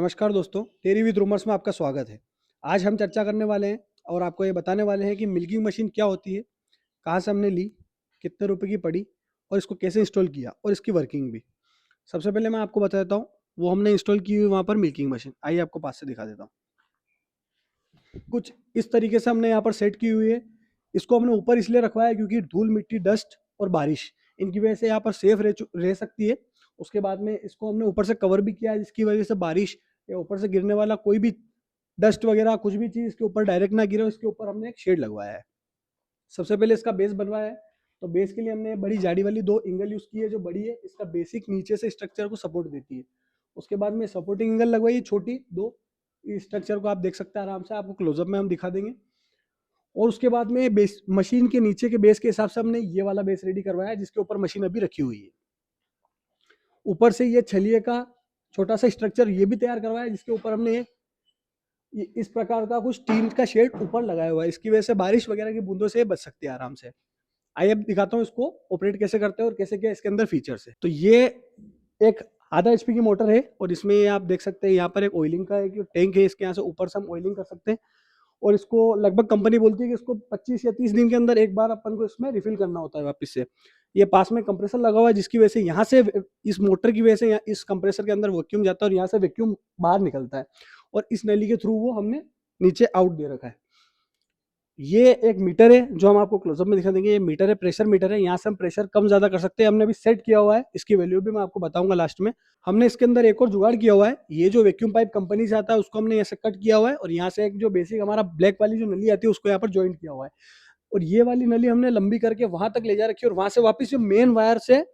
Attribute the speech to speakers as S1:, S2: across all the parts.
S1: नमस्कार दोस्तों, dairy with rumours में आपका स्वागत है। आज हम चर्चा करने वाले हैं और आपको ये बताने वाले हैं कि मिल्किंग मशीन क्या होती है, कहाँ से हमने ली, कितने रुपए की पड़ी और इसको कैसे इंस्टॉल किया और इसकी वर्किंग भी। सबसे पहले मैं आपको बता देता हूँ, वो हमने इंस्टॉल की हुई वहाँ पर मिल्किंग मशीन। आइए आपको पास से दिखा देता हूँ। कुछ इस तरीके से हमने यहाँ पर सेट की हुई है। इसको हमने ऊपर इसलिए रखवाया है क्योंकि धूल मिट्टी डस्ट और बारिश इनकी वजह से यहाँ पर सेफ रह सकती है। उसके बाद में इसको हमने ऊपर से कवर भी किया है, जिसकी वजह से बारिश या ऊपर से गिरने वाला कोई भी डस्ट वगैरह कुछ भी चीज़ इसके ऊपर डायरेक्ट ना गिरे। इसके ऊपर हमने एक शेड लगवाया है। सबसे पहले इसका बेस बनवाया है। तो बेस के लिए हमने बड़ी जाड़ी वाली 2 एंगल यूज़ की है, जो बड़ी है। इसका बेसिक नीचे से स्ट्रक्चर को सपोर्ट देती है। उसके बाद में सपोर्टिंग एंगल लगवाई है छोटी 2। इस स्ट्रक्चर को आप देख सकते हैं आराम से, आपको क्लोजअप में हम दिखा देंगे। और उसके बाद में बेस मशीन के नीचे के बेस के हिसाब से हमने ये वाला बेस रेडी करवाया है, जिसके ऊपर मशीन अभी रखी हुई है। ऊपर से ये छलिए का छोटा सा स्ट्रक्चर ये भी तैयार करवाया है, जिसके ऊपर हमने इस प्रकार का कुछ टीन का शेड ऊपर लगाया हुआ है। इसकी वजह से बारिश वगैरह की बूंदों से बच सकते हैं आराम से। आइए अब दिखाता हूँ इसको ऑपरेट कैसे करते हैं और कैसे क्या इसके अंदर फीचर्स है। तो ये एक आधा एचपी की मोटर है और इसमें आप देख सकते हैं यहाँ पर एक ऑयलिंग का एक टैंक है। इसके यहाँ से ऊपर से हम ऑयलिंग कर सकते हैं और इसको लगभग कंपनी बोलती है कि इसको 25 या 30 दिन के अंदर एक बार अपन को इसमें रिफिल करना होता है वापस से। ये पास में कंप्रेसर लगा हुआ है, जिसकी वजह से यहाँ से इस मोटर की वजह से इस कंप्रेसर के अंदर वैक्यूम जाता है और यहाँ से वैक्यूम बाहर निकलता है और इस नली के थ्रू वो हमने नीचे आउट दे रखा है। ये एक मीटर है जो हम आपको क्लोजअप में दिखा देंगे। ये मीटर है, प्रेशर मीटर है। यहाँ से हम प्रेशर कम ज्यादा कर सकते हैं। हमने अभी सेट किया हुआ है, इसकी वैल्यू भी मैं आपको बताऊंगा लास्ट में। हमने इसके अंदर एक और जुगाड़ किया हुआ है। ये जो वैक्यूम पाइप कंपनी से आता है उसको हमने ऐसे कट किया हुआ है और यहाँ से एक जो बेसिक हमारा ब्लैक वाली जो नली आती है उसको यहाँ पर ज्वाइंट किया हुआ है और ये वाली नली हमने लंबी करके वहां तक ले जा रखी है और वहां से वापस जो मेन वायर से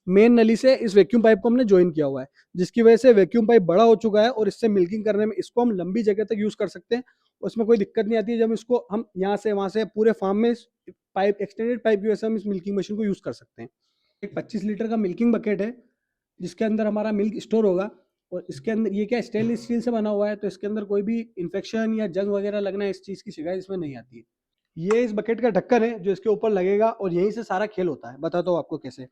S1: मेन नली से इस वैक्यूम पाइप को हमने ज्वाइन किया हुआ है, जिसकी वजह से वैक्यूम पाइप बड़ा हो चुका है और इससे मिल्किंग करने में इसको हम लंबी जगह तक यूज कर सकते हैं। उसमें कोई दिक्कत नहीं आती है। जब इसको हम यहाँ से वहां से पूरे फार्म में पाइप एक्सटेंडेड पाइप की वजह से हम इस मिल्किंग मशीन को यूज कर सकते हैं। एक 25 लीटर का मिल्किंग बकेट है, जिसके अंदर हमारा मिल्क स्टोर होगा और इसके अंदर ये क्या स्टेनलेस स्टील से बना हुआ है, तो इसके अंदर कोई भी इन्फेक्शन या जंग वगैरह लगना इस चीज की शिकायत इसमें नहीं आती है। ये इस बकेट का ढक्कन है जो इसके ऊपर लगेगा और यहीं से सारा खेल होता है। बताता हूँ आपको कैसे।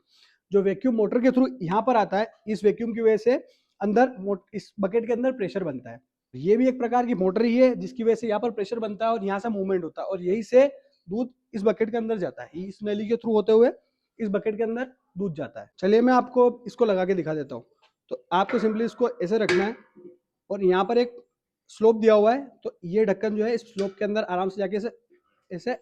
S1: जो वैक्यूम मोटर के थ्रू यहाँ पर आता है, इस वैक्यूम की वजह से अंदर इस बकेट के अंदर प्रेशर बनता है। ये भी एक प्रकार की मोटर ही है, जिसकी वजह से यहाँ पर प्रेशर बनता है और यहाँ से मूवमेंट होता है और यही से दूध इस बकेट के अंदर जाता है। इस नली के थ्रू होते हुए इस बकेट के अंदर दूध जाता है। चलिए मैं आपको इसको लगा के दिखा देता हूँ। तो आपको सिंपली इसको ऐसे रखना है और यहाँ पर एक स्लोप दिया हुआ है, तो ये ढक्कन जो है इस स्लोप के अंदर आराम से जाके ऐसे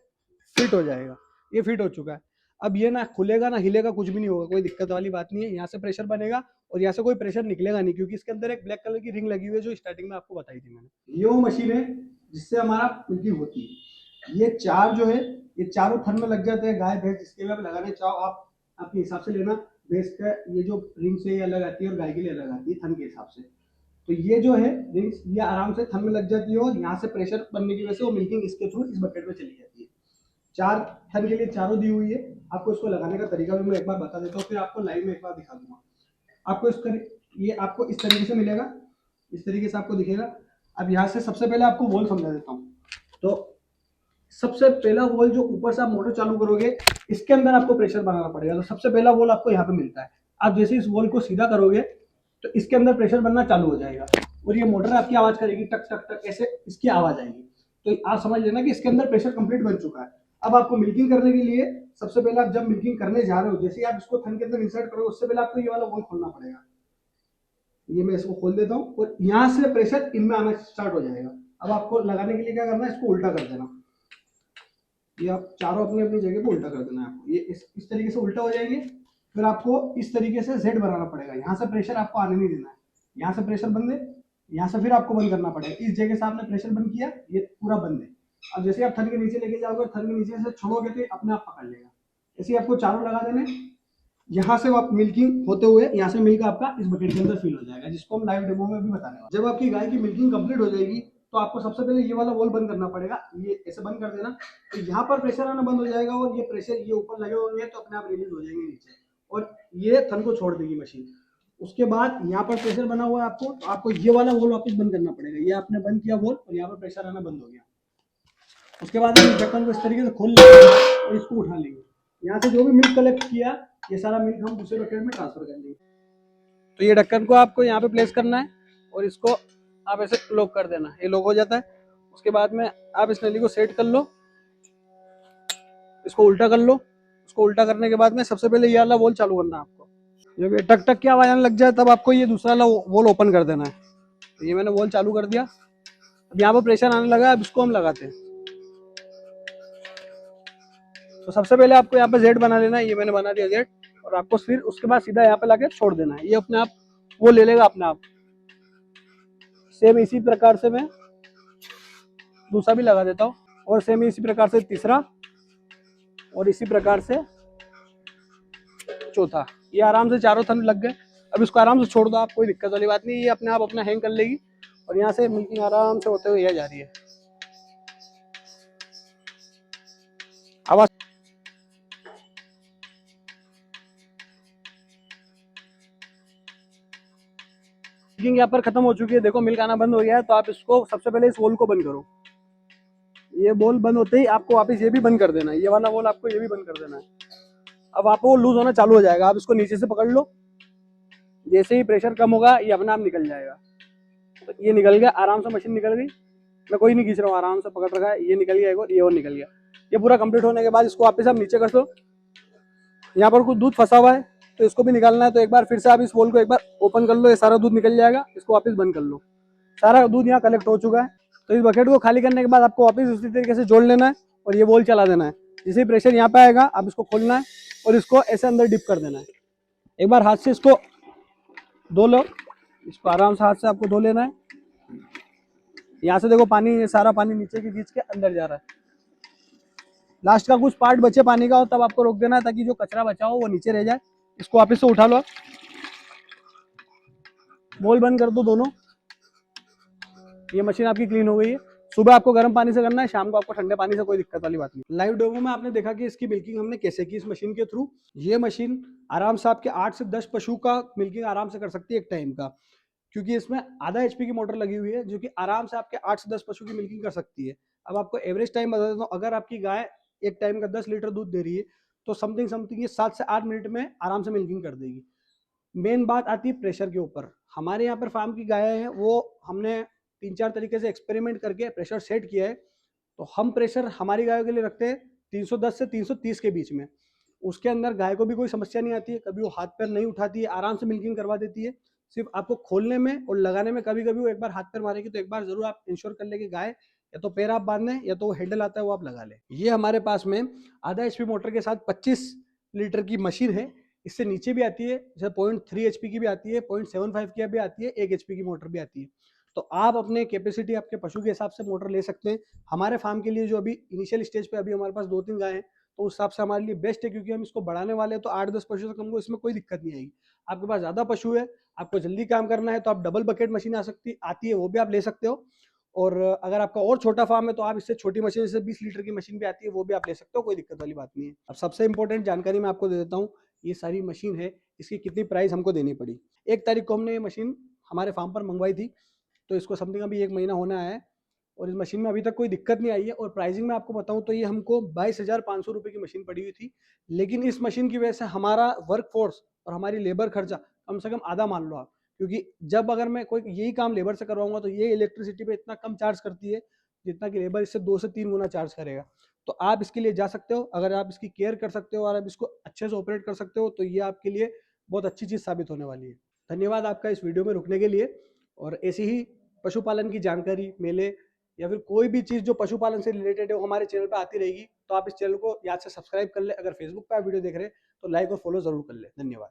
S1: फिट हो जाएगा। ये फिट हो चुका है। अब ये ना खुलेगा ना हिलेगा, कुछ भी नहीं होगा, कोई दिक्कत वाली बात नहीं है। यहाँ से प्रेशर बनेगा और यहाँ से कोई प्रेशर निकलेगा नहीं, क्योंकि इसके अंदर एक ब्लैक कलर की रिंग लगी हुई है जो स्टार्टिंग में आपको बताई थी मैंने। ये वो मशीन है जिससे हमारा मिल्किंग होती है। ये चार जो है ये चारों थन में लग जाते हैं। गाय भैंस जिसके भी आप लगाने चाहो आप अपने हिसाब से लेना। भैंस का ये जो रिंग से ये अलग आती है और गाय के लिए अलग आती है थन के हिसाब से। तो ये जो है रिंग्स ये आराम से थन में लग जाती है और यहाँ से प्रेशर बनने की वजह से वो मिल्किंग इसके थ्रू इस बकेट में चली जाती है। 4 थन के लिए चारों दी हुई है। आपको इसको लगाने का तरीका भी मैं एक बार बता देता हूँ, फिर आपको लाइव में एक बार दिखा दूंगा। आपको ये आपको इस तरीके से मिलेगा, इस तरीके से आपको दिखेगा। अब यहाँ से सबसे पहले आपको वोल समझा देता हूँ। तो सबसे पहला वोल जो ऊपर से आप मोटर चालू करोगे, इसके अंदर आपको प्रेशर बनाना पड़ेगा। तो सबसे पहला वोल आपको यहाँ पे मिलता है। आप जैसे इस वोल को सीधा करोगे तो इसके अंदर प्रेशर बनना चालू हो जाएगा और ये मोटर आपकी आवाज करेगी, टक टक टक ऐसे इसकी आवाज आएगी। तो आप समझ लेना कि इसके अंदर प्रेशर कंप्लीट बन चुका है। अब आपको मिल्किंग करने के लिए सबसे पहले आप जब मिल्किंग करने जा रहे हो, जैसे आप इसको थन के अंदर इंसर्ट करोगे उससे पहले आपको ये वाला वोल खोलना पड़ेगा। ये मैं इसको खोल देता हूँ और यहाँ से प्रेशर इनमें आना स्टार्ट हो जाएगा। अब आपको लगाने के लिए क्या करना है, इसको उल्टा कर देना। ये आप चारों अपनी अपनी जगह पे उल्टा कर देना है आपको। ये इस तरीके से उल्टा हो जाएंगे। फिर आपको इस तरीके से जेड बनाना पड़ेगा। यहाँ से प्रेशर आपको आने नहीं देना है। यहाँ से प्रेशर बंद है, यहाँ से फिर आपको बंद करना पड़ेगा। इस जगह से आपने प्रेशर बंद किया, ये पूरा बंद है। अब जैसे आप थन के नीचे लेके जाओगे, थन के नीचे से छोड़ोगे तो अपने आप पकड़ लेगा। ऐसे आपको चारों लगा देने। यहाँ से आप मिल्किंग होते हुए यहाँ से मिल्क आपका इस बकेट के अंदर फिल हो जाएगा, जिसको हम लाइव डेमो में भी बताने वाले। जब आपकी गाय की मिल्किंग कंप्लीट हो जाएगी तो आपको सबसे पहले ये वाला वॉल बंद करना पड़ेगा। ये ऐसे बंद कर देना, तो यहाँ पर प्रेशर आना बंद हो जाएगा और ये प्रेशर ये ऊपर लगे होंगे तो अपने आप रिलीज हो जाएंगे नीचे और ये थन को छोड़ देगी मशीन। उसके बाद यहाँ पर प्रेशर बना हुआ है आपको, तो आपको ये वाला वॉल वापस बंद करना पड़ेगा। ये आपने बंद किया वॉल और यहाँ पर प्रेशर आना बंद हो गया। उसके बाद हम ढक्कन को इस तरीके से खोल लेंगे और इसको उठा लेंगे। यहाँ से जो भी मिल्क कलेक्ट किया ये सारा मिल्क हम दूसरे बकेट में ट्रांसफर कर देंगे। तो ये ढक्कन को आपको यहाँ पे प्लेस करना है और इसको आप ऐसे लॉक कर देना, ये लॉक हो जाता है। उसके बाद में आप इस नली को सेट कर लो, इसको उल्टा कर लो। उसको उल्टा करने के बाद में सबसे पहले ये वाला वॉल चालू करना है आपको। जब ये टक टक की आवाज आने लग जाए तब आपको ये दूसरा वाला वॉल ओपन कर देना है। तो ये मैंने वॉल चालू कर दिया। अब यहाँ पर प्रेशर आने लगा, अब इसको हम लगाते हैं। तो सबसे पहले आपको यहाँ पे जेड बना लेना है, ये मैंने बना दिया जेड। और आपको फिर उसके बाद सीधा यहाँ पे लाके छोड़ देना है, ये अपने आप वो ले लेगा अपने आप। सेम इसी प्रकार से मैं दूसरा भी लगा देता हूँ, और सेम इसी प्रकार से तीसरा, और इसी प्रकार से चौथा। ये आराम से चारों थन लग गए। अब इसको आराम से छोड़ दो आप, कोई दिक्कत वाली बात नहीं, ये अपने आप अपना हैंग कर लेगी। और यहाँ से मिल्किंग आराम से होते हुए यह जा रही है। आवाज मिल्किंग यहाँ पर खत्म हो चुकी है, देखो मिल्क आना बंद हो गया है। तो आप इसको सबसे पहले इस वॉल को बंद करो। ये बॉल बंद होते ही आपको वापस ये भी बंद कर देना है, ये वाला बॉल आपको ये भी बंद कर देना है। अब आपको लूज होना चालू हो जाएगा, आप इसको नीचे से पकड़ लो। जैसे ही प्रेशर कम होगा ये अपने आप निकल जाएगा। तो ये निकल गया, आराम से मशीन निकल गई। मैं कोई नहीं खींच रहा हूँ, आराम से पकड़ रखा है, ये निकल गया एक और, ये और निकल गया। ये पूरा कंप्लीट होने के बाद इसको वापस आप नीचे कर दो। यहाँ पर कुछ दूध फंसा हुआ है तो इसको भी निकालना है। तो एक बार फिर से आप इस बोल को एक बार ओपन कर लो, ये सारा दूध निकल जाएगा। इसको वापस बंद कर लो, सारा दूध यहाँ कलेक्ट हो चुका है। तो इस बकेट को खाली करने के बाद आपको वापस उसी तरीके से जोड़ लेना है और ये बोल चला देना है। जैसे प्रेशर यहाँ पे आएगा आप इसको खोलना है और इसको ऐसे अंदर डिप कर देना है। एक बार हाथ से इसको धो लो, इसको आराम से हाथ से आपको धो लेना है। यहाँ से देखो पानी, ये सारा पानी नीचे की खींच के अंदर जा रहा है। लास्ट का कुछ पार्ट बचे पानी का हो तब आपको रोक देना है, ताकि जो कचरा बचा हो वो नीचे रह जाए। इसको वापस से उठा लो, बोल बंद कर दो दोनों। ये मशीन आपकी क्लीन हो गई है। सुबह आपको गर्म पानी से करना है, शाम को आपको ठंडे पानी से, कोई दिक्कत वाली बात नहीं। लाइव डेमो में आपने देखा कि इसकी मिल्किंग हमने कैसे की इस मशीन के थ्रू। ये मशीन आराम से आपके 8 से 10 पशु का मिल्किंग आराम से कर सकती है एक टाइम का, क्योंकि इसमें आधा एचपी की मोटर लगी हुई है जो कि आराम से आपके 8 से 10 पशु की मिल्किंग कर सकती है। अब आपको एवरेज टाइम बता देता हूँ, अगर आपकी गाय एक टाइम का 10 लीटर दूध दे रही है तो समथिंग ये 7 से 8 मिनट में आराम से मिल्किंग कर देगी। मेन बात आती है प्रेशर के ऊपर। हमारे यहाँ पर फार्म की गाय है, वो हमने 3-4 तरीके से एक्सपेरिमेंट करके प्रेशर सेट किया है। तो हम प्रेशर हमारी गायों के लिए रखते हैं 310 से 330 के बीच में। उसके अंदर गाय को भी कोई समस्या नहीं आती है, कभी वो हाथ पैर नहीं उठाती है, आराम से मिल्किंग करवा देती है। सिर्फ आपको खोलने में और लगाने में कभी कभी वो एक बार हाथ पैर मारेगी, तो एक बार जरूर आप इंश्योर कर ले कि गाय या तो पैर आप बांध लें या तो वो हैंडल आता है वो आप लगा लें। ये हमारे पास में आधा एचपी मोटर के साथ 25 लीटर की मशीन है। इससे नीचे भी आती है, जैसे 0.3 एचपी की भी आती है, 0.75 की भी आती है, 1 एचपी की मोटर भी आती है। तो आप अपने कैपेसिटी आपके पशु के हिसाब से मोटर ले सकते हैं। हमारे फार्म के लिए जो अभी इनिशियल स्टेज पे अभी हमारे पास 2-3 गाय हैं, तो उस हिसाब से हमारे लिए बेस्ट है, क्योंकि हम इसको बढ़ाने वाले हैं। तो 8-10 पशु से कम को इसमें कोई दिक्कत नहीं आएगी। आपके पास ज़्यादा पशु है, आपको जल्दी काम करना है, तो आप डबल बकेट मशीन आती है, वो भी आप ले सकते हो। और अगर आपका और छोटा फार्म है तो आप इससे छोटी मशीन, जैसे 20 लीटर की मशीन भी आती है, वो भी आप ले सकते हो, कोई दिक्कत वाली बात नहीं है। अब सबसे इंपॉर्टेंट जानकारी मैं आपको दे देता हूँ, ये सारी मशीन है, इसकी कितनी प्राइस हमको देनी पड़ी। 1 तारीख को हमने ये मशीन हमारे फार्म पर मंगवाई थी, तो इसको समथिंग अभी 1 महीना होने आया है और इस मशीन में अभी तक कोई दिक्कत नहीं आई है। और प्राइसिंग में आपको बताऊं तो ये हमको 22,500 रुपये की मशीन पड़ी हुई थी। लेकिन इस मशीन की वजह से हमारा वर्क फोर्स और हमारी लेबर खर्चा कम से कम आधा मान लो आप, क्योंकि जब अगर मैं कोई यही काम लेबर से करवाऊंगा तो ये इलेक्ट्रिसिटी पे इतना कम चार्ज करती है जितना कि लेबर इससे 2 से 3 गुना चार्ज करेगा। तो आप इसके लिए जा सकते हो, अगर आप इसकी केयर कर सकते हो और आप इसको अच्छे से ऑपरेट कर सकते हो तो ये आपके लिए बहुत अच्छी चीज़ साबित होने वाली है। धन्यवाद आपका इस वीडियो में रुकने के लिए। और ऐसी ही पशुपालन की जानकारी, मेले या फिर कोई भी चीज़ जो पशुपालन से रिलेटेड है वो हमारे चैनल पे आती रहेगी। तो आप इस चैनल को याद से सब्सक्राइब कर ले। अगर फेसबुक पे आप वीडियो देख रहे हैं तो लाइक और फॉलो जरूर कर ले। धन्यवाद।